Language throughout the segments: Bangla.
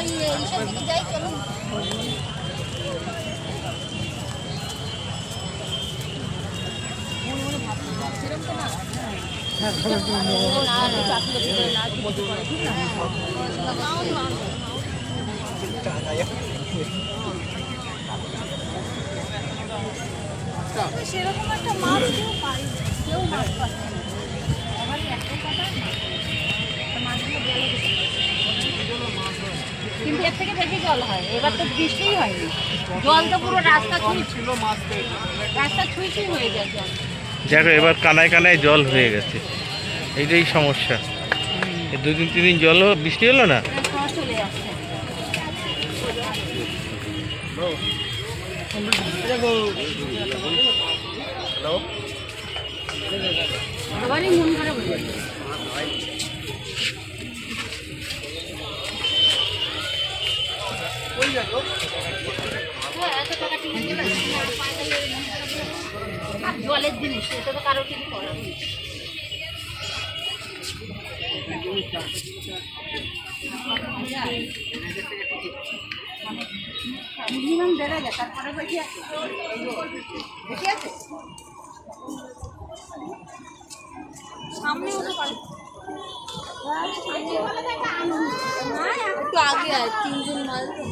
ওই এইসব দিকে যাই চলুন। সেরকম একটা মাছ কেউ পাই, কেউ মাছ পাচ্ছে না। আবার একটাই কথা, মাছগুলো গেলে কিন্তু এর থেকে বেশি জল হয়। এবার তো বৃষ্টিই হয়নি, জল তো পুরো রাস্তা ছুঁই হয়ে যায় জল। দেখো এবার কানায় কানায় জল হয়ে গেছে, এইটাই সমস্যা। 2-3 দিন জল বৃষ্টি হলো না, চলে যাচ্ছে। সবারই মন খারাপ হয়ে যাচ্ছে। জলের জিনিস এটা তো কারো কিছু করার নেই। মিনিমাম 1,500, তারপরে বেশি আছে, বেশি আছে সামনে হতে পারে। একটু আগে আর 3 জন মাল তো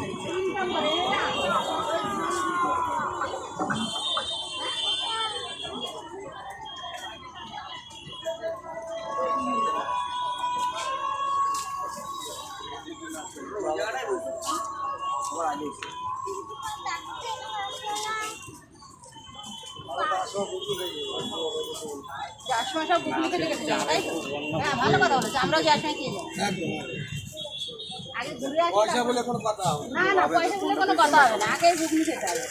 যার সময় সব গুগলি থেকে গেছিলাম, তাই তো? হ্যাঁ, ভালো কথা বলেছে, আমরাও যার সময় খেয়ে যাই। আগে ঘুরে আসি, পয়সা বলে কোনো কথা হবে না। না, পয়সা বলে কোনো কথা হবে না, আগে ঘুগনি খেতে হবে।